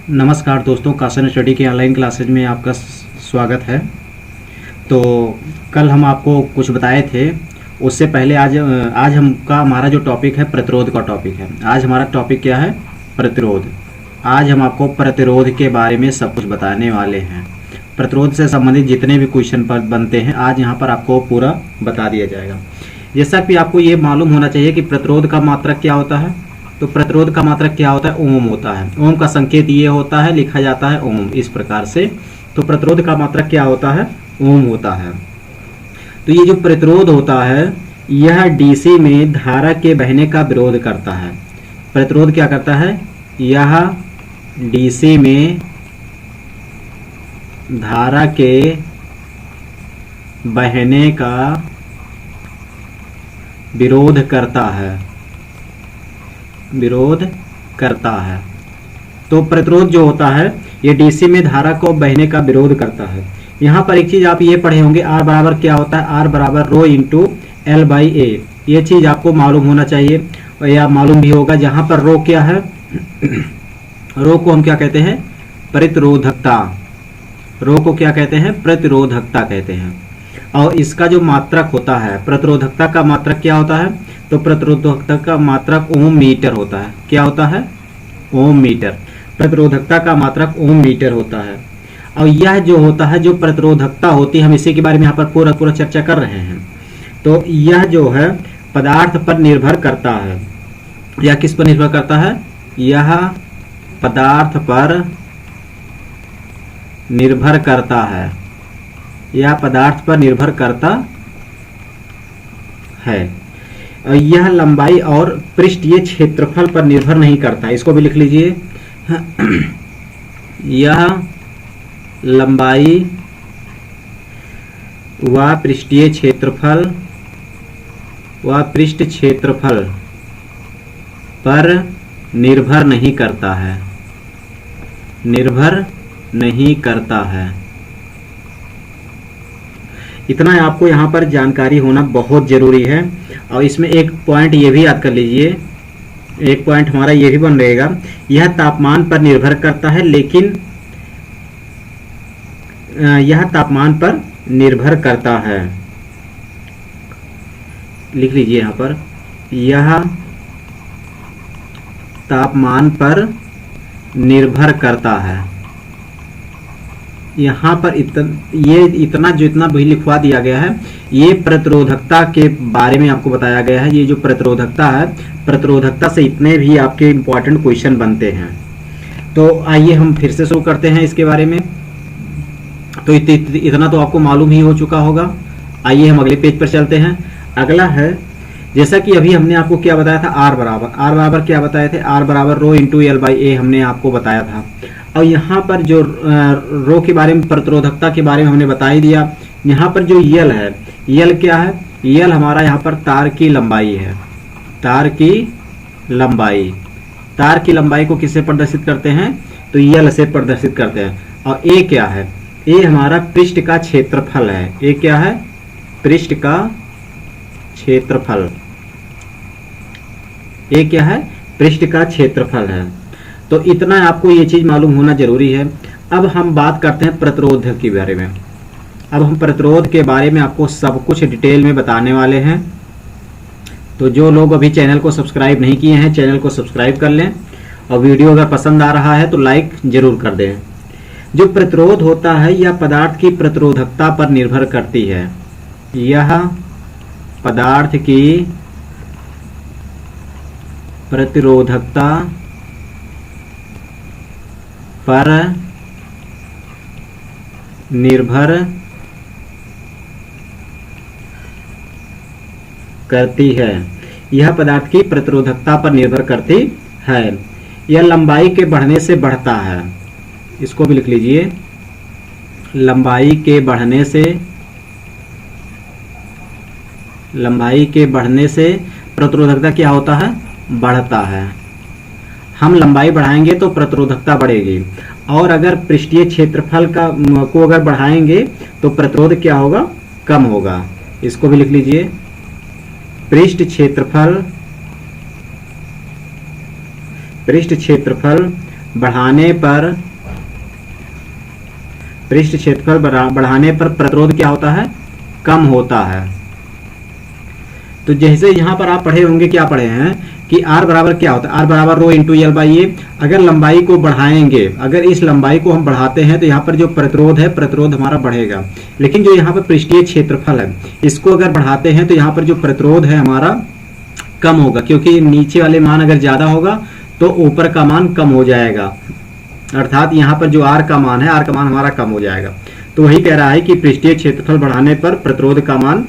नमस्कार दोस्तों, कासन स्टडी के ऑनलाइन क्लासेज में आपका स्वागत है। तो कल हम आपको कुछ बताए थे, उससे पहले आज हमारा जो टॉपिक है प्रतिरोध का टॉपिक है। आज हमारा टॉपिक क्या है? प्रतिरोध। आज हम आपको प्रतिरोध के बारे में सब कुछ बताने वाले हैं। प्रतिरोध से संबंधित जितने भी क्वेश्चन पर बनते हैं आज यहाँ पर आपको पूरा बता दिया जाएगा। जैसा कि आपको ये मालूम होना चाहिए कि प्रतिरोध का मात्रक क्या होता है। तो प्रतिरोध का मात्रक क्या होता है? ओम होता है। ओम का संकेत ये होता है, लिखा जाता है ओम, इस प्रकार से। तो प्रतिरोध का मात्रक क्या होता है? ओम होता है। तो ये जो प्रतिरोध होता है यह डीसी में धारा के बहने का विरोध करता है। प्रतिरोध क्या करता है? यह डीसी में धारा के बहने का विरोध करता है, विरोध करता है। तो प्रतिरोध जो होता है ये डीसी में धारा को बहने का विरोध करता है। यहाँ पर एक चीज आप ये पढ़े होंगे, आर बराबर क्या होता है? आर बराबर रो इंटू एल बाई ए। ये चीज आपको मालूम होना चाहिए और या मालूम भी होगा। जहाँ पर रो क्या है? रो को हम क्या कहते हैं? प्रतिरोधकता। रो को क्या कहते हैं? प्रतिरोधकता कहते हैं। और इसका जो मात्रक होता है, प्रतिरोधकता का मात्रक क्या होता है? तो प्रतिरोधकता का मात्रक ओम मीटर होता है। क्या होता है? ओम मीटर। प्रतिरोधकता का मात्रक ओम मीटर होता है। और यह जो होता है, जो प्रतिरोधकता होती है, हम इसी के बारे में यहाँ पर पूरा चर्चा कर रहे हैं। तो यह जो है पदार्थ पर निर्भर करता है। यह किस पर निर्भर करता है? यह पदार्थ पर निर्भर करता है। यह पदार्थ पर निर्भर करता है। यह लंबाई और पृष्ठीय क्षेत्रफल पर निर्भर नहीं करता। इसको भी लिख लीजिए। यह लंबाई व पृष्ठीय क्षेत्रफल व पृष्ठ क्षेत्रफल पर निर्भर नहीं करता है, निर्भर नहीं करता है। इतना आपको यहाँ पर जानकारी होना बहुत जरूरी है। और इसमें एक पॉइंट ये भी याद कर लीजिए, एक पॉइंट हमारा ये भी बन रहेगा, यह तापमान पर निर्भर करता है, लेकिन यह तापमान पर निर्भर करता है। लिख लीजिए यहाँ पर, यह तापमान पर निर्भर करता है। यहाँ पर इतना जो इतना भी लिखवा दिया गया है, ये प्रतिरोधकता के बारे में आपको बताया गया है। ये जो प्रतिरोधकता है, प्रतिरोधकता से इतने भी आपके इंपॉर्टेंट क्वेश्चन बनते हैं। तो आइए हम फिर से शुरू करते हैं इसके बारे में। तो इतना तो आपको मालूम ही हो चुका होगा। आइए हम अगले पेज पर चलते हैं। अगला है, जैसा कि अभी हमने आपको क्या बताया था, आर बराबर क्या बताए थे? आर बराबर रो इंटू एल बाई ए हमने आपको बताया था। और यहाँ पर जो रो के बारे में, प्रतिरोधकता के बारे में हमने बता ही दिया। यहाँ पर जो यल है, यल क्या है? यल हमारा यहाँ पर तार की लंबाई है। तार की लंबाई, तार की लंबाई को किससे प्रदर्शित करते हैं? तो यल से प्रदर्शित करते हैं। और ए क्या है? ए हमारा पृष्ठ का क्षेत्रफल है। ए क्या है? पृष्ठ का क्षेत्रफल। ए क्या है? पृष्ठ का क्षेत्रफल है। तो इतना आपको ये चीज मालूम होना जरूरी है। अब हम बात करते हैं प्रतिरोध के बारे में। अब हम प्रतिरोध के बारे में आपको सब कुछ डिटेल में बताने वाले हैं। तो जो लोग अभी चैनल को सब्सक्राइब नहीं किए हैं, चैनल को सब्सक्राइब कर लें। और वीडियो अगर पसंद आ रहा है तो लाइक जरूर कर दें। जो प्रतिरोध होता है यह पदार्थ की प्रतिरोधकता पर निर्भर करती है। यह पदार्थ की प्रतिरोधकता पर निर्भर करती है। यह पदार्थ की प्रतिरोधकता पर निर्भर करती है। यह लंबाई के बढ़ने से बढ़ता है। इसको भी लिख लीजिए, लंबाई के बढ़ने से प्रतिरोधकता क्या होता है? बढ़ता है। हम लंबाई बढ़ाएंगे तो प्रतिरोधकता बढ़ेगी। और अगर पृष्ठीय क्षेत्रफल को अगर बढ़ाएंगे तो प्रतिरोध क्या होगा? कम होगा। इसको भी लिख लीजिए, पृष्ठ क्षेत्रफल बढ़ाने पर, पृष्ठ क्षेत्रफल बढ़ाने पर प्रतिरोध क्या होता है, कम होता है। तो जैसे यहां पर आप पढ़े होंगे, क्या पढ़े हैं कि R बराबर क्या होता है, R बराबर रो इंटू एल बाई ए। अगर लंबाई को बढ़ाएंगे, अगर इस लंबाई को हम बढ़ाते हैं तो यहाँ पर जो प्रतिरोध है, प्रतिरोध हमारा बढ़ेगा। लेकिन जो यहाँ पर पृष्ठीय क्षेत्रफल है, इसको अगर बढ़ाते हैं तो यहाँ पर जो प्रतिरोध है हमारा कम होगा, क्योंकि नीचे वाले मान अगर ज्यादा होगा तो ऊपर का मान कम हो जाएगा, अर्थात यहाँ पर जो R का मान है, R का मान हमारा कम हो जाएगा। तो वही कह रहा है कि पृष्ठीय क्षेत्रफल बढ़ाने पर प्रतिरोध का मान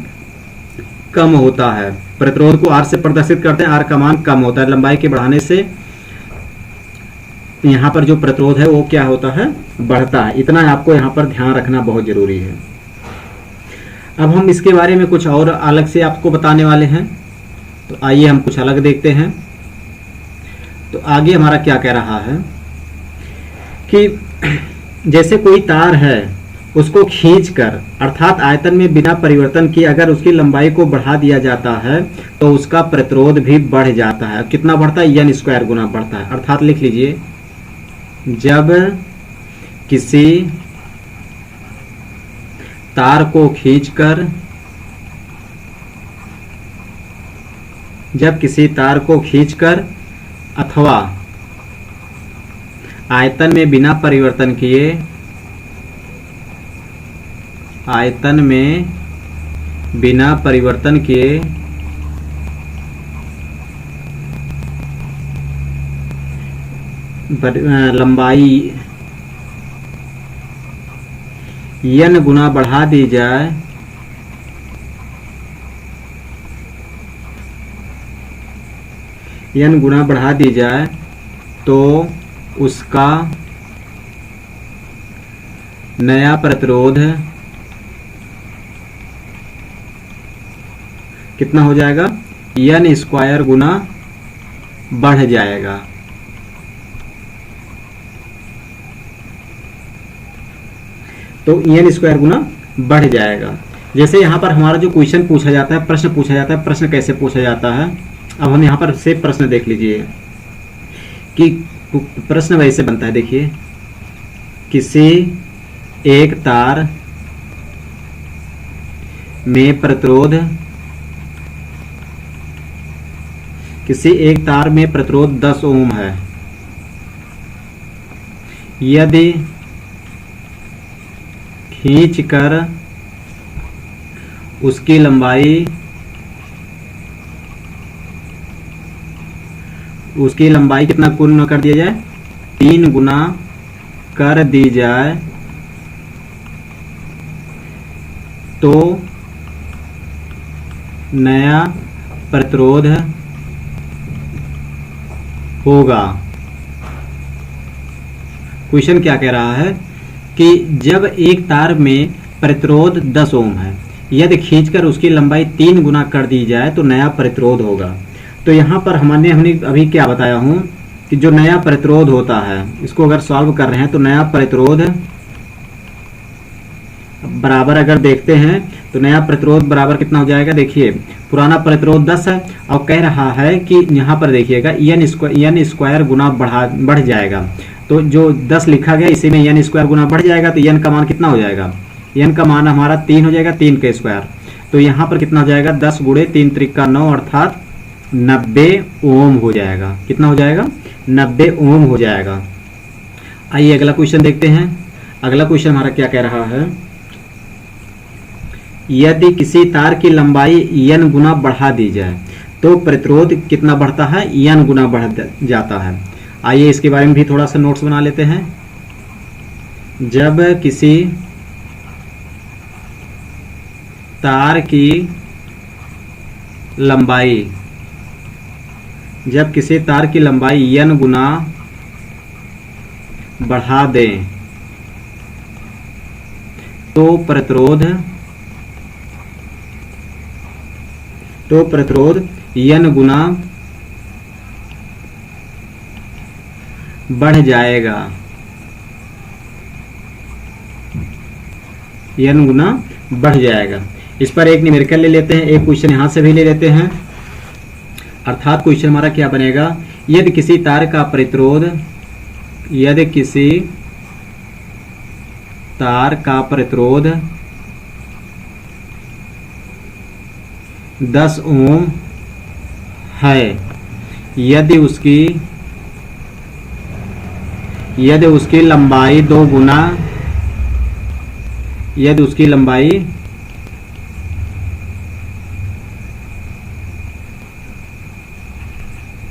कम होता है। प्रतिरोध को R से प्रदर्शित करते हैं, R का मान कम होता है लंबाई के बढ़ाने से। यहाँ पर जो प्रतिरोध है वो क्या होता है, बढ़ता है। इतना आपको यहाँ पर ध्यान रखना बहुत जरूरी है। अब हम इसके बारे में कुछ और अलग से आपको बताने वाले हैं, तो आइए हम कुछ अलग देखते हैं। तो आगे हमारा क्या कह रहा है कि जैसे कोई तार है, उसको खींचकर अर्थात आयतन में बिना परिवर्तन किए अगर उसकी लंबाई को बढ़ा दिया जाता है तो उसका प्रतिरोध भी बढ़ जाता है। कितना बढ़ता है, n स्क्वायर गुना बढ़ता है। अर्थात लिख लीजिए, जब किसी तार को खींचकर अथवा आयतन में बिना परिवर्तन किए लंबाई n गुना बढ़ा दी जाए तो उसका नया प्रतिरोध कितना हो जाएगा, n स्क्वायर गुना बढ़ जाएगा। तो n स्क्वायर गुना बढ़ जाएगा। जैसे यहाँ पर हमारा जो क्वेश्चन पूछा जाता है, प्रश्न पूछा जाता है, प्रश्न कैसे पूछा जाता है, अब हम यहाँ पर से प्रश्न देख लीजिए कि प्रश्न वैसे बनता है। देखिए, किसी एक तार में प्रतिरोध 10 ओम है। यदि खींचकर उसकी लंबाई कितना गुना कर दिया जाए, 3 गुना कर दी जाए तो नया प्रतिरोध होगा। क्वेश्चन क्या कह रहा है कि जब एक तार में प्रतिरोध 10 ओम है, यदि खींचकर उसकी लंबाई 3 गुना कर दी जाए तो नया प्रतिरोध होगा। तो यहाँ पर हमने अभी क्या बताया हूँ कि जो नया प्रतिरोध होता है, इसको अगर सॉल्व कर रहे हैं तो नया प्रतिरोध बराबर अगर देखते हैं तो नया प्रतिरोध बराबर कितना हो जाएगा। देखिए, पुराना प्रतिरोध 10 है और कह रहा है कि यहाँ पर देखिएगा n स्क्वायर गुना बढ़ जाएगा। तो जो 10 लिखा गया इसी में n स्क्वायर गुना बढ़ जाएगा, तो n का मान कितना हो जाएगा, n का मान हमारा 3 हो जाएगा, 3 का स्क्वायर। तो यहाँ पर कितना हो जाएगा, 10 गुणे 3 त्रिका 9 अर्थात 90 ओम हो जाएगा। कितना हो जाएगा, 90 ओम हो जाएगा। आइए अगला क्वेश्चन देखते हैं। अगला क्वेश्चन हमारा क्या कह रहा है, यदि किसी तार की लंबाई n गुना बढ़ा दी जाए तो प्रतिरोध कितना बढ़ता है, n गुना बढ़ जाता है। आइए इसके बारे में भी थोड़ा सा नोट्स बना लेते हैं। जब किसी तार की लंबाई n गुना बढ़ा दें तो प्रतिरोध n गुना बढ़ जाएगा, n गुना बढ़ जाएगा। इस पर एक न्यूमेरिकल ले लेते हैं, एक क्वेश्चन यहां से भी ले लेते हैं। अर्थात क्वेश्चन हमारा क्या बनेगा, यदि किसी तार का प्रतिरोध यदि किसी तार का प्रतिरोध 10 ओम है, यदि उसकी लंबाई 2 गुना, यदि उसकी लंबाई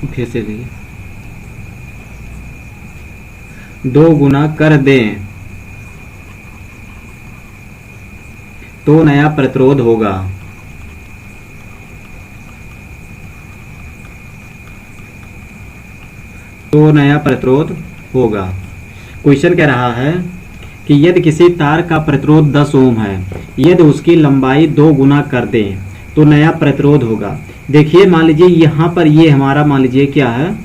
फिर से 2 गुना कर दें तो नया प्रतिरोध होगा। तो नया प्रतिरोध होगा। क्वेश्चन कह रहा है कि यदि किसी तार का प्रतिरोध 10 ओम है, यदि उसकी लंबाई 2 गुना कर दें तो नया प्रतिरोध होगा। देखिए मान लीजिए यहाँ पर ये हमारा मान लीजिए क्या है,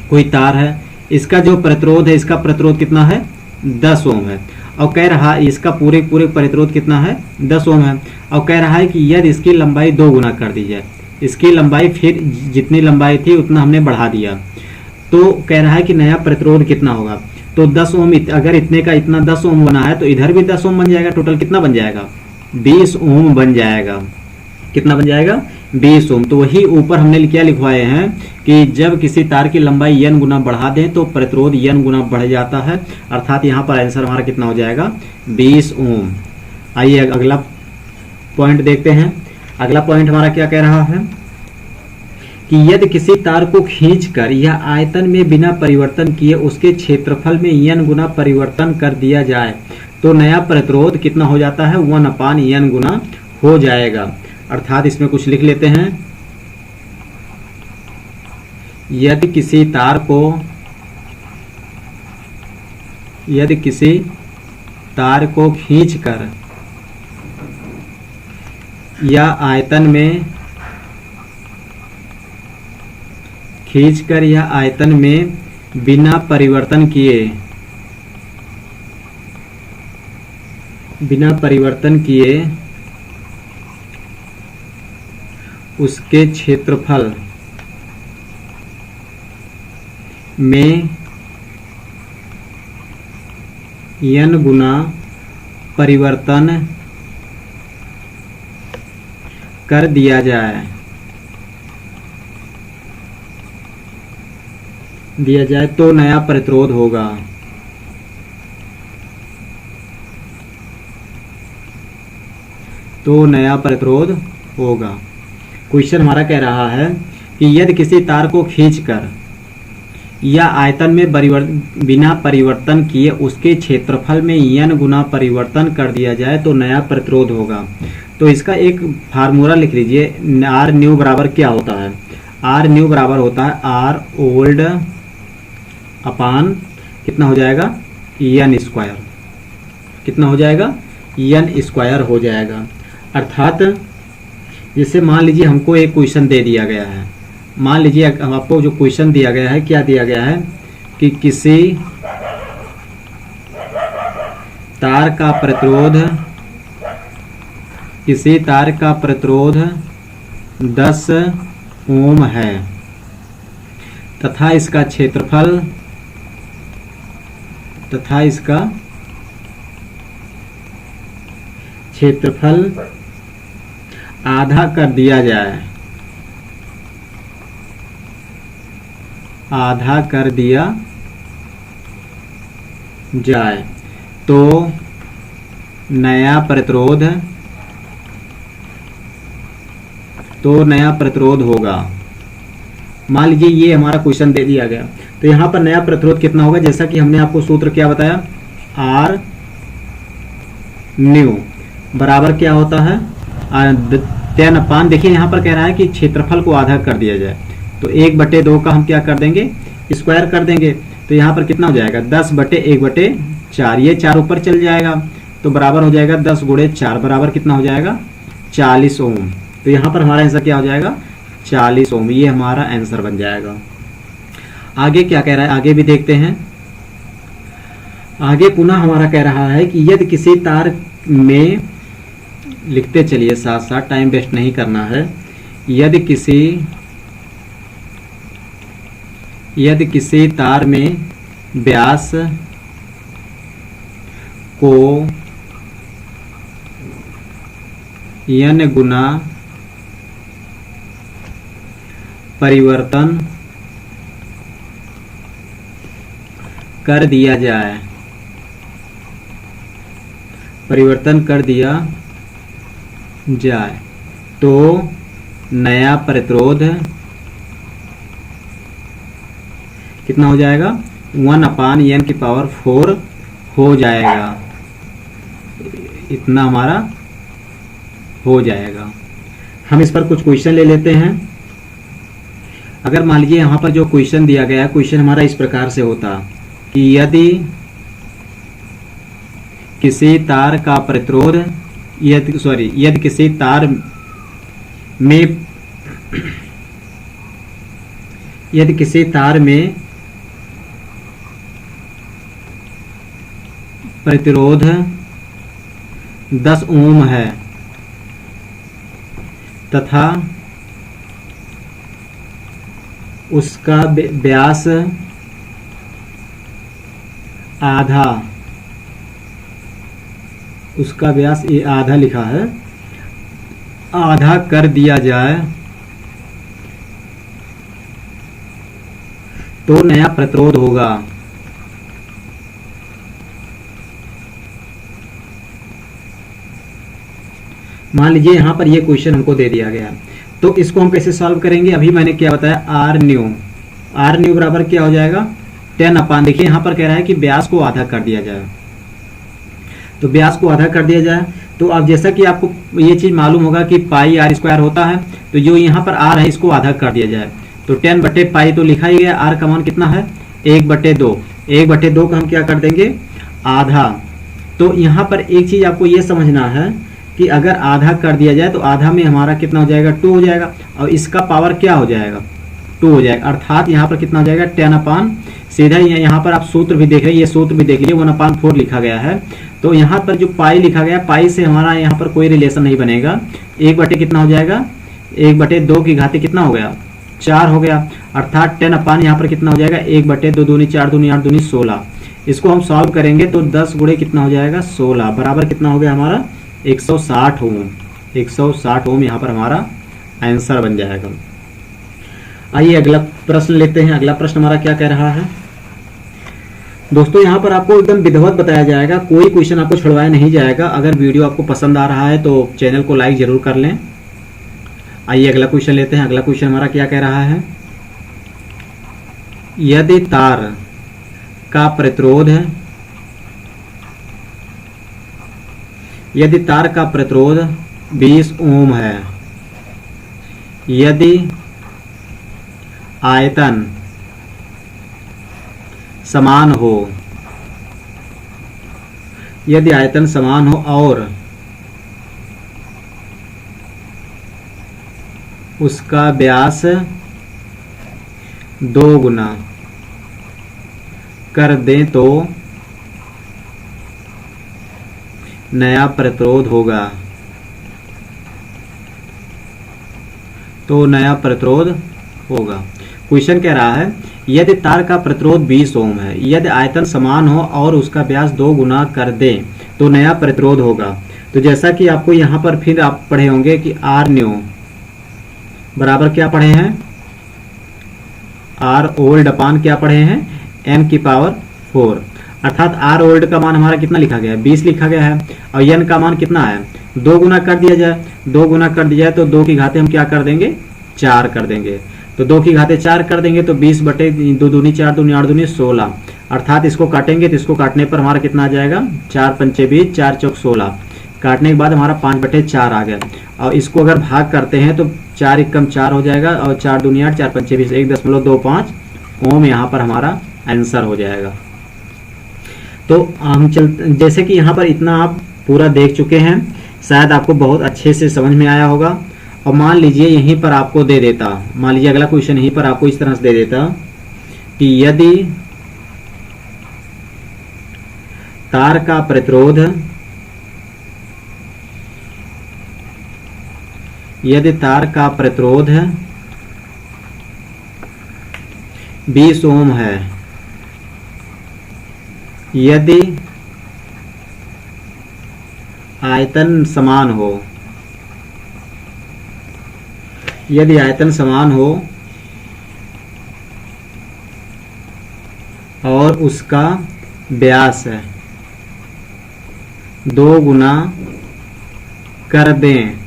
कोई तार है, इसका जो प्रतिरोध है, इसका प्रतिरोध कितना है 10 ओम है, और कह रहा है इसका पूरे प्रतिरोध कितना है 10 ओम है, और कह रहा है कि यदि इसकी लंबाई 2 गुना कर दी जाए, इसकी लंबाई फिर जितनी लंबाई थी उतना हमने बढ़ा दिया, तो कह रहा है कि नया प्रतिरोध कितना होगा। तो 10 ओम, अगर इतने का इतना 10 ओम बना है तो इधर भी 10 ओम बन जाएगा, टोटल कितना बन जाएगा 20 ओम बन जाएगा। कितना बन जाएगा 20 ओम। तो वही ऊपर हमने क्या लिखवाए हैं कि जब किसी तार की लंबाई n गुना बढ़ा दें तो प्रतिरोध n गुना बढ़ जाता है, अर्थात यहाँ पर आंसर हमारा कितना हो जाएगा 20 ओम। आइए अगला पॉइंट देखते हैं। अगला पॉइंट हमारा क्या कह रहा है कि यदि किसी तार को खींचकर या आयतन में बिना परिवर्तन किए उसके क्षेत्रफल में n गुना परिवर्तन कर दिया जाए तो नया प्रतिरोध कितना हो जाता है 1/n गुना हो जाएगा। अर्थात इसमें कुछ लिख लेते हैं, यदि किसी तार को खींचकर या आयतन में बिना परिवर्तन किए उसके क्षेत्रफल में n गुना परिवर्तन कर दिया जाए तो नया प्रतिरोध होगा। तो नया प्रतिरोध होगा। क्वेश्चन हमारा कह रहा है कि यदि किसी तार को खींचकर या आयतन में बिना परिवर्तन किए उसके क्षेत्रफल में n गुना परिवर्तन कर दिया जाए तो नया प्रतिरोध होगा। तो इसका एक फार्मूला लिख लीजिए, आर न्यू बराबर क्या होता है, आर न्यू बराबर होता है आर ओल्ड अपान कितना हो जाएगा n स्क्वायर, कितना हो जाएगा n स्क्वायर हो जाएगा। अर्थात जैसे मान लीजिए हमको एक क्वेश्चन दे दिया गया है, मान लीजिए आपको जो क्वेश्चन दिया गया है, क्या दिया गया है कि किसी तार का प्रतिरोध 10 ओम है तथा इसका क्षेत्रफल आधा कर दिया जाए तो नया प्रतिरोध होगा। मान लीजिए ये हमारा क्वेश्चन दे दिया गया, तो यहाँ पर नया प्रतिरोध कितना होगा, जैसा कि हमने आपको सूत्र क्या बताया, आर न्यू बराबर क्या होता है 10/, देखिए यहाँ पर कह रहा है कि क्षेत्रफल को आधा कर दिया जाए, तो 1/2 का हम क्या कर देंगे स्क्वायर कर देंगे, तो यहाँ पर कितना हो जाएगा 10/1/4, ये 4 ऊपर चल जाएगा तो बराबर हो जाएगा 10 × 4 बराबर कितना हो जाएगा 40 ओम। तो यहाँ पर हमारा आंसर क्या हो जाएगा 40 ओम, ये हमारा आंसर बन जाएगा। आगे क्या कह रहा है, आगे भी देखते हैं। आगे पुनः हमारा कह रहा है कि यदि किसी तार में, लिखते चलिए साथ साथ, टाइम वेस्ट नहीं करना है, यदि किसी तार में व्यास को n गुना परिवर्तन कर दिया जाए, परिवर्तन कर दिया जाए तो नया प्रतिरोध कितना हो जाएगा, 1/n⁴ हो जाएगा। इतना हमारा हो जाएगा। हम इस पर कुछ क्वेश्चन ले लेते हैं। अगर मान लीजिए यहाँ पर जो क्वेश्चन दिया गया है, क्वेश्चन हमारा इस प्रकार से होता कि यदि किसी तार का प्रतिरोध यदि किसी तार में यदि किसी तार में प्रतिरोध 10 ओम है तथा उसका व्यास आधा, उसका व्यास ये आधा लिखा है, आधा कर दिया जाए तो नया प्रतिरोध होगा। मान लीजिए यहां पर ये क्वेश्चन हमको दे दिया गया, तो इसको हम कैसे सॉल्व करेंगे। अभी मैंने क्या बताया, आर न्यू बराबर क्या हो जाएगा, 10/। देखिए यहां पर कह रहा है कि व्यास को आधा कर दिया जाए, तो व्यास को आधा कर दिया जाए। तो अब जैसा कि आपको ये चीज मालूम होगा कि पाई r² होता है, तो जो यहाँ पर r है इसको आधा कर दिया जाए, तो 10/पाई तो लिखा ही गया। r का मान कितना है, 1/2। 1/2 का हम क्या कर देंगे, आधा। तो यहाँ पर एक चीज आपको ये समझना है कि अगर आधा कर दिया जाए तो आधा में हमारा कितना हो जाएगा, 2 हो जाएगा, और इसका पावर क्या हो जाएगा, 2 हो जाएगा। अर्थात यहाँ पर कितना हो जाएगा, 10/। सीधा यहाँ पर आप सूत्र भी देख रहे हैं, ये सूत्र भी देख लीजिए, 1/4 लिखा गया है। तो यहाँ पर जो पाई लिखा गया, पाई से हमारा यहाँ पर कोई रिलेशन नहीं बनेगा। 1 कितना हो जाएगा, 1/2 की घाती कितना हो गया, 4 हो गया। अर्थात 10/, यहाँ पर कितना हो जाएगा, 1/2 दूनी 4 दूनी 8 दूनी 16। इसको हम सॉल्व करेंगे तो 10 गुणे कितना हो जाएगा, 16 बराबर कितना हो गया हमारा, 160 ओम। 160 ओम यहाँ पर हमारा आंसर बन जाएगा। आइए अगला प्रश्न लेते हैं। अगला प्रश्न हमारा क्या कह रहा है दोस्तों, यहाँ पर आपको एकदम विधिवत बताया जाएगा, कोई क्वेश्चन आपको छुड़वाया नहीं जाएगा। अगर वीडियो आपको पसंद आ रहा है तो चैनल को लाइक जरूर कर लें। आइए अगला क्वेश्चन लेते हैं। अगला क्वेश्चन हमारा क्या कह रहा है, यदि तार का प्रतिरोध है, यदि तार का प्रतिरोध 20 ओम है, यदि आयतन समान हो, यदि आयतन समान हो और उसका व्यास 2 गुना कर दें तो नया प्रतिरोध होगा, तो नया प्रतिरोध होगा। क्वेश्चन कह रहा है यदि तार का प्रतिरोध 20 ओम है, यदि आयतन समान हो और उसका व्यास 2 गुना कर दें तो नया प्रतिरोध होगा। तो जैसा कि आपको यहाँ पर फिर आप पढ़े होंगे कि आर न्यू बराबर क्या पढ़े हैं, आर ओल्ड अपान क्या पढ़े हैं, n⁴। अर्थात आर ओल्ड का मान हमारा कितना लिखा गया है, 20 लिखा गया है, और n का मान कितना है, 2 गुना कर दिया जाए। 2 गुना कर दिया जाए तो 2 की घाते हम क्या कर देंगे, 4 कर देंगे। तो 2 की घाते 4 कर देंगे तो 20/2 दूनी 4 दूनी 8 दूनी 16। अर्थात इसको काटेंगे तो इसको काटने पर हमारा कितना आ जाएगा, 4×5 = 20, 4×4 = 16। काटने के बाद हमारा 5/4 आ गया। और इसको अगर भाग करते हैं तो 4 × 4 हो जाएगा, और 4 दूनी 8, 4×5 = 20, 1.25 ओम यहाँ पर हमारा आंसर हो जाएगा। तो हम जैसे कि यहाँ पर इतना आप पूरा देख चुके हैं, शायद आपको बहुत अच्छे से समझ में आया होगा। और मान लीजिए यहीं पर आपको दे देता, मान लीजिए अगला क्वेश्चन यहीं पर आपको इस तरह से दे देता कि यदि तार का प्रतिरोध, यदि तार का प्रतिरोध 20 ओम है, यदि आयतन समान हो, यदि आयतन समान हो और उसका व्यास 2 गुना कर दें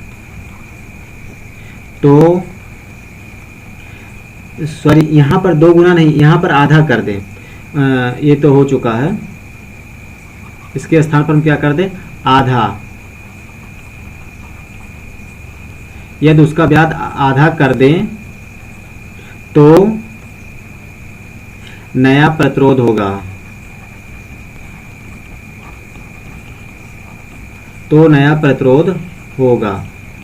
तो, सॉरी यहां पर 2 गुना नहीं, यहां पर आधा कर दें। ये तो हो चुका है, इसके स्थान पर हम क्या कर दें, आधा। यदि उसका व्यास आधा कर दें तो नया प्रतिरोध होगा, तो नया प्रतिरोध होगा।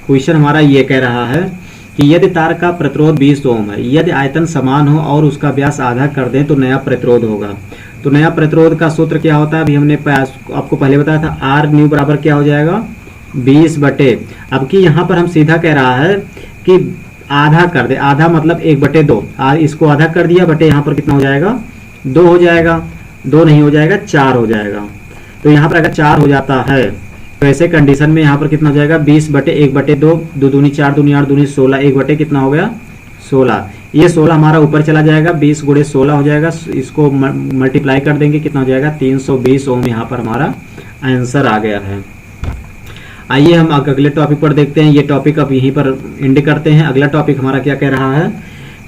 क्वेश्चन हमारा ये कह रहा है कि यदि तार का प्रतिरोध 20 ओम है, यदि आयतन समान हो और उसका व्यास आधा कर दें तो नया प्रतिरोध होगा। तो नया प्रतिरोध का सूत्र क्या होता है, अभी हमने आपको पहले बताया था, आर न्यू बराबर क्या हो जाएगा, 20 बटे, अब की यहाँ पर हम सीधा कह रहा है कि आधा कर दे, आधा मतलब 1/2, इसको आधा कर दिया बटे यहाँ पर कितना हो जाएगा, 2 हो जाएगा, 2 नहीं हो जाएगा, 4 हो जाएगा। तो यहाँ पर अगर 4 हो जाता है तो ऐसे कंडीशन में यहाँ पर कितना हो जाएगा, 20 बटे 1/2, 2 दूनी 4 दूनी 8 दूनी 16, 1 बटे कितना हो गया 16। ये 16 हमारा ऊपर चला जाएगा, 20 गुणे 16 हो जाएगा, इसको मल्टीप्लाई कर देंगे कितना हो जाएगा, 320 ओम यहाँ पर हमारा आंसर आ गया है। आइए हम अगले टॉपिक पर देखते हैं। ये टॉपिक अब यहीं पर एंड करते हैं। अगला टॉपिक हमारा क्या कह रहा है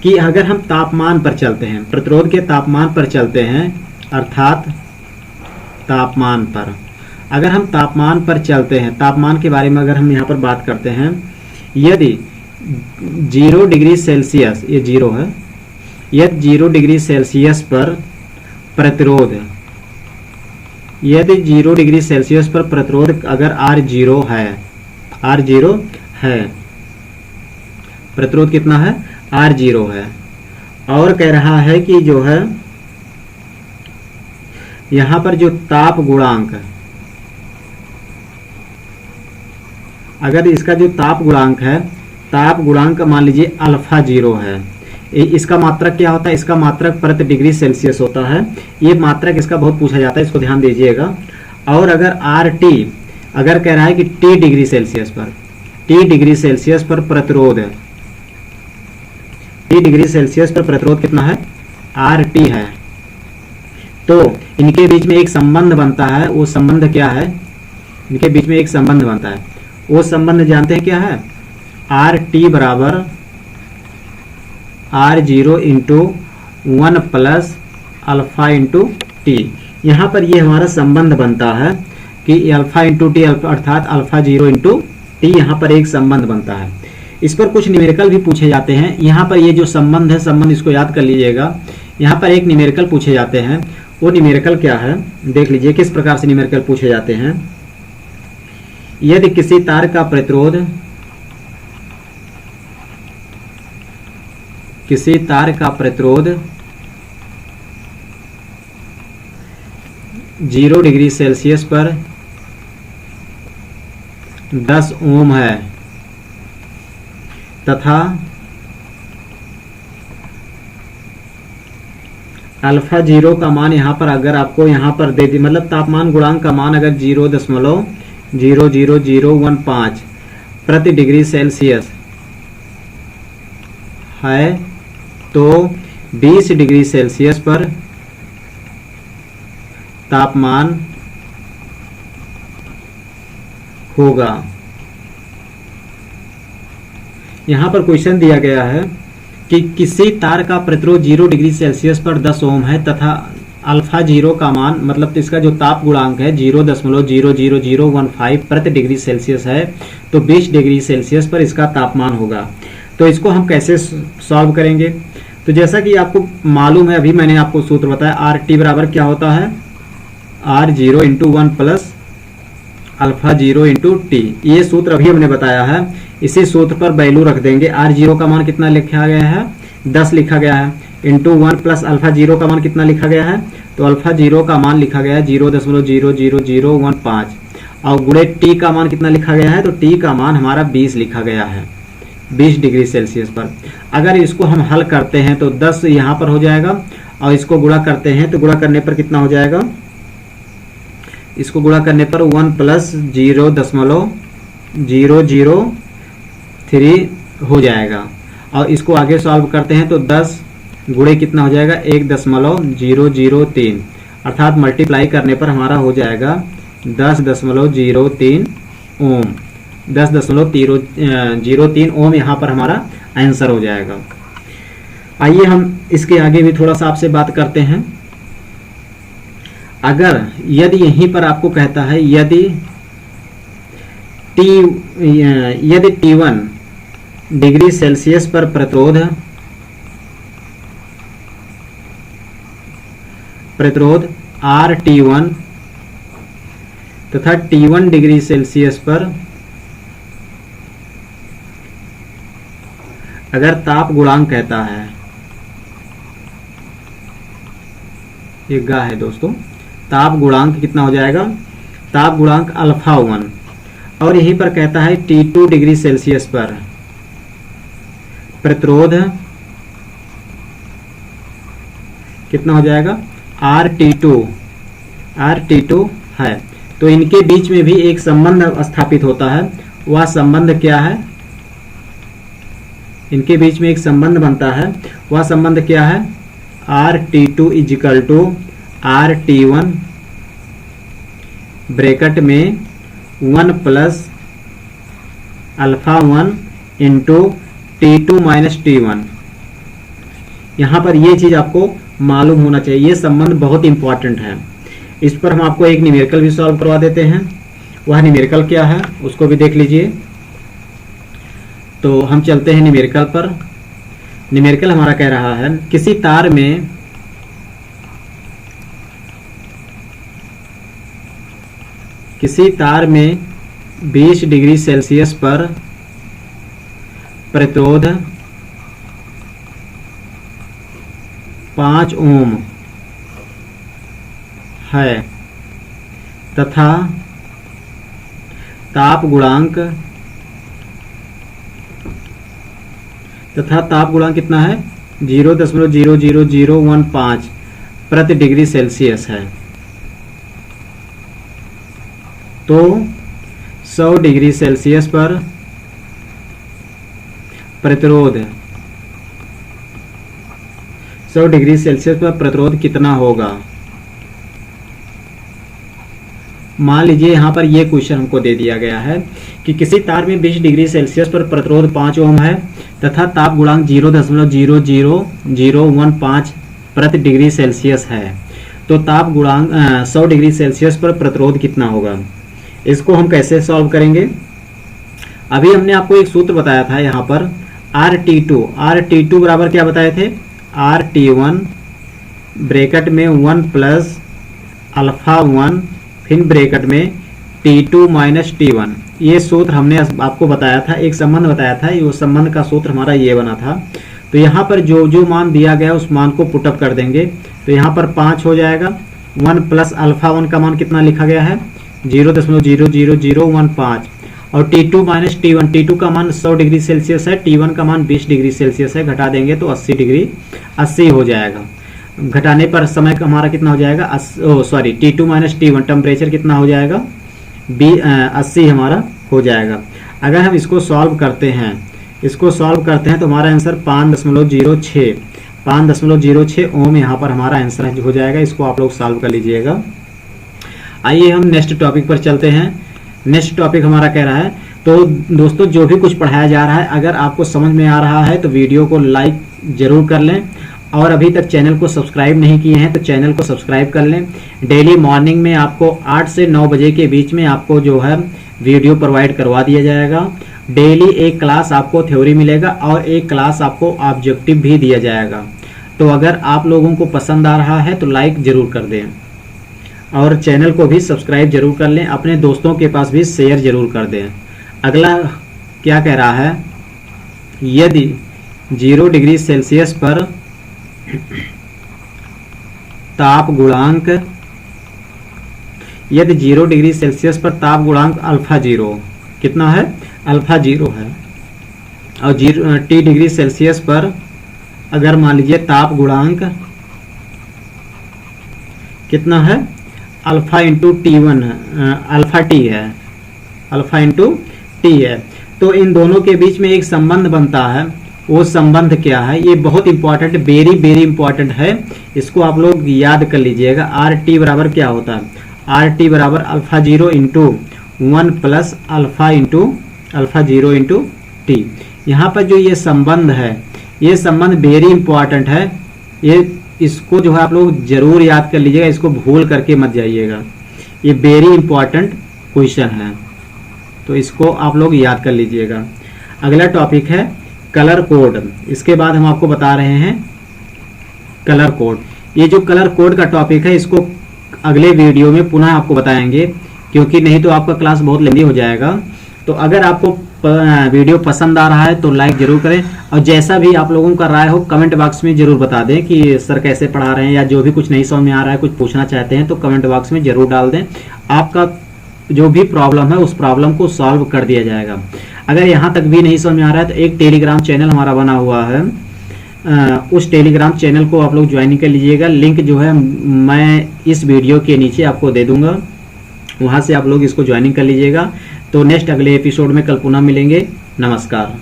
कि अगर हम तापमान पर चलते हैं, प्रतिरोध के तापमान पर चलते हैं, अर्थात तापमान पर, अगर हम तापमान पर चलते हैं, तापमान के बारे में अगर हम यहाँ पर बात करते हैं, यदि 0 डिग्री सेल्सियस, ये 0 है, यदि 0 डिग्री सेल्सियस पर प्रतिरोध, यदि 0 डिग्री सेल्सियस पर प्रतिरोध अगर R0 है, R0 है, प्रतिरोध कितना है, R0 है, और कह रहा है कि जो है यहां पर जो ताप गुणांक, अगर इसका जो ताप गुणांक है, ताप गुणांक मान लीजिए अल्फा 0 है, इसका मात्रक क्या होता है, इसका मात्रक प्रति डिग्री सेल्सियस होता है। ये मात्रक इसका बहुत पूछा जाता है, इसको ध्यान दीजिएगा। और अगर RT, अगर कह रहा है कि T डिग्री सेल्सियस पर, T डिग्री सेल्सियस पर प्रतिरोध, T डिग्री सेल्सियस पर प्रतिरोध कितना है, RT है, तो इनके बीच में एक संबंध बनता है। वो संबंध क्या है, इनके बीच में एक संबंध बनता है, वो संबंध जानते हैं क्या है, RT बराबर R0 into 1 plus alpha into T. यहाँ पर ये हमारा संबंध बनता है कि अल्फा इंटू टी, अर्थात अल्फा 0 इंटू टी, यहाँ पर एक संबंध बनता है। इस पर कुछ न्यूमेरिकल भी पूछे जाते हैं। यहाँ पर ये जो संबंध है, संबंध इसको याद कर लीजिएगा। यहाँ पर एक न्यूमेरिकल पूछे जाते हैं, वो न्यूमेरिकल क्या है देख लीजिए, किस प्रकार से न्यूमेरिकल पूछे जाते हैं। यदि किसी तार का प्रतिरोध, किसी तार का प्रतिरोध 0 डिग्री सेल्सियस पर 10 ओम है तथा अल्फा 0 का मान यहाँ पर अगर आपको यहाँ पर दे दी, मतलब तापमान गुणांक का मान अगर 0.00015 प्रति डिग्री सेल्सियस है तो 20 डिग्री सेल्सियस पर तापमान होगा। यहां पर क्वेश्चन दिया गया है कि किसी तार का प्रतिरोध 0 डिग्री सेल्सियस पर 10 ओम है तथा अल्फा 0 का मान, मतलब इसका जो ताप गुणांक है 0.00015 प्रति डिग्री सेल्सियस है, तो 20 डिग्री सेल्सियस पर इसका तापमान होगा। तो इसको हम कैसे सॉल्व करेंगे, तो जैसा कि आपको मालूम है, अभी मैंने आपको सूत्र बताया, RT बराबर क्या होता है, R0 into 1 plus alpha 0 into T. ये सूत्र अभी हमने बताया है, इसी सूत्र पर वैल्यू रख देंगे। R0 का मान कितना लिखा गया है, 10 लिखा गया है, इंटू 1 प्लस अल्फा 0 का मान कितना लिखा गया है, तो अल्फा 0 का मान लिखा गया है 0.00015 और गुणे टी का मान कितना लिखा गया है, तो टी का मान हमारा 20 लिखा गया है, 20 डिग्री सेल्सियस पर। अगर इसको हम हल करते हैं तो 10 यहाँ पर हो जाएगा और इसको गुणा करते हैं तो गुणा करने पर कितना हो जाएगा, इसको गुणा करने पर 1 + 0.003 हो जाएगा। और इसको आगे सॉल्व करते हैं तो 10 गुणे कितना हो जाएगा 1.003, अर्थात मल्टीप्लाई करने पर हमारा हो जाएगा 10.03 ओम। 10.03 ओम यहाँ पर हमारा आंसर हो जाएगा। आइए हम इसके आगे भी थोड़ा सा आपसे बात करते हैं। अगर यदि यहीं पर आपको कहता है यदि T1 डिग्री सेल्सियस पर प्रतिरोध RT1 तथा T1 डिग्री सेल्सियस पर अगर ताप गुणांक कहता है, ये गा है दोस्तों, ताप गुणांक कितना हो जाएगा, ताप गुणांक α1, और यहीं पर कहता है T2 डिग्री सेल्सियस पर प्रतिरोध कितना हो जाएगा RT2 है। तो इनके बीच में भी एक संबंध स्थापित होता है। वह संबंध क्या है, इनके बीच में एक संबंध बनता है। वह संबंध क्या है, RT2 = RT1 ब्रैकेट में 1 + α1 × T2 - T1। यहाँ पर ये चीज आपको मालूम होना चाहिए, ये संबंध बहुत इंपॉर्टेंट है। इस पर हम आपको एक न्यूमेरिकल भी सॉल्व करवा देते हैं। वह न्यूमेरिकल क्या है उसको भी देख लीजिए। तो हम चलते हैं न्यूमेरिकल पर। न्यूमेरिकल हमारा कह रहा है किसी तार में 20 डिग्री सेल्सियस पर प्रतिरोध 5 ओम है तथा ताप गुणांक कितना है 0.00015 प्रति डिग्री सेल्सियस है। तो 100 डिग्री सेल्सियस पर प्रतिरोध 100 डिग्री सेल्सियस पर प्रतिरोध कितना होगा। मान लीजिए यहाँ पर ये क्वेश्चन हमको दे दिया गया है कि किसी तार में 20 डिग्री सेल्सियस पर प्रतिरोध 5 ओम है तथा ताप गुणांक 0.00015 प्रति डिग्री सेल्सियस है। तो ताप गुणांक 100 डिग्री सेल्सियस पर प्रतिरोध कितना होगा। इसको हम कैसे सॉल्व करेंगे। अभी हमने आपको एक सूत्र बताया था यहाँ पर RT2 बराबर क्या बताए थे, RT1 ब्रैकेट में 1 + α1 फिर ब्रैकेट में T2 - T1। ये सूत्र हमने आपको बताया था, एक संबंध बताया था। ये संबंध का सूत्र हमारा ये बना था। तो यहाँ पर जो मान दिया गया उस मान को पुटअप कर देंगे। तो यहाँ पर 5 हो जाएगा। 1 + α1 का मान कितना लिखा गया है 0.00015 और T2 - T1, T2 का मान 100 डिग्री सेल्सियस है, T1 का मान 20 डिग्री सेल्सियस है। घटा देंगे तो 80 हो जाएगा। घटाने पर समय का हमारा कितना हो जाएगा T2 - T1 टेम्परेचर कितना हो जाएगा 80 हमारा हो जाएगा। अगर हम इसको सॉल्व करते हैं तो हमारा आंसर 5.06 ओम यहाँ पर हमारा आंसर हो जाएगा। इसको आप लोग सॉल्व कर लीजिएगा। आइए हम नेक्स्ट टॉपिक पर चलते हैं। नेक्स्ट टॉपिक हमारा कह रहा है, तो दोस्तों जो भी कुछ पढ़ाया जा रहा है अगर आपको समझ में आ रहा है तो वीडियो को लाइक जरूर कर लें, और अभी तक चैनल को सब्सक्राइब नहीं किए हैं तो चैनल को सब्सक्राइब कर लें। डेली मॉर्निंग में आपको 8 से 9 बजे के बीच में आपको जो है वीडियो प्रोवाइड करवा दिया जाएगा। डेली एक क्लास आपको थ्योरी मिलेगा और एक क्लास आपको ऑब्जेक्टिव भी दिया जाएगा। तो अगर आप लोगों को पसंद आ रहा है तो लाइक जरूर कर दें और चैनल को भी सब्सक्राइब जरूर कर लें, अपने दोस्तों के पास भी शेयर जरूर कर दें। अगला क्या कह रहा है, यदि 0 डिग्री सेल्सियस पर ताप गुणांक यदि 0 डिग्री सेल्सियस पर ताप गुणांक α0 कितना है α0 है, और T डिग्री सेल्सियस पर अगर मान लीजिए ताप गुणांक कितना है alpha into T1 alpha T है, अल्फा इंटू टी है। तो इन दोनों के बीच में एक संबंध बनता है, वो संबंध क्या है, ये बहुत इंपॉर्टेंट, वेरी वेरी इंपॉर्टेंट है, इसको आप लोग याद कर लीजिएगा। आर टी बराबर क्या होता है, आर टी बराबर alpha zero into 1 plus alpha zero into T. यहाँ पर जो ये संबंध है, ये संबंध वेरी इंपॉर्टेंट है, ये इसको जो है आप लोग जरूर याद कर लीजिएगा, इसको भूल करके मत जाइएगा, ये वेरी इंपॉर्टेंट क्वेश्चन है, तो इसको आप लोग याद कर लीजिएगा। अगला टॉपिक है कलर कोड। इसके बाद हम आपको बता रहे हैं कलर कोड। ये जो कलर कोड का टॉपिक है, इसको अगले वीडियो में पुनः आपको बताएंगे, क्योंकि नहीं तो आपका क्लास बहुत लंबी हो जाएगा। तो अगर आपको वीडियो पसंद आ रहा है तो लाइक जरूर करें, और जैसा भी आप लोगों का राय हो कमेंट बॉक्स में जरूर बता दें कि सर कैसे पढ़ा रहे हैं, या जो भी कुछ नहीं समझ में आ रहा है, कुछ पूछना चाहते हैं तो कमेंट बॉक्स में जरूर डाल दें। आपका जो भी प्रॉब्लम है उस प्रॉब्लम को सॉल्व कर दिया जाएगा। अगर यहाँ तक भी नहीं समझ में आ रहा है तो एक टेलीग्राम चैनल हमारा बना हुआ है, उस टेलीग्राम चैनल को आप लोग ज्वाइन कर लीजिएगा। लिंक जो है मैं इस वीडियो के नीचे आपको दे दूंगा, वहाँ से आप लोग इसको ज्वाइनिंग कर लीजिएगा। तो नेक्स्ट अगले एपिसोड में कल पुनः मिलेंगे। नमस्कार।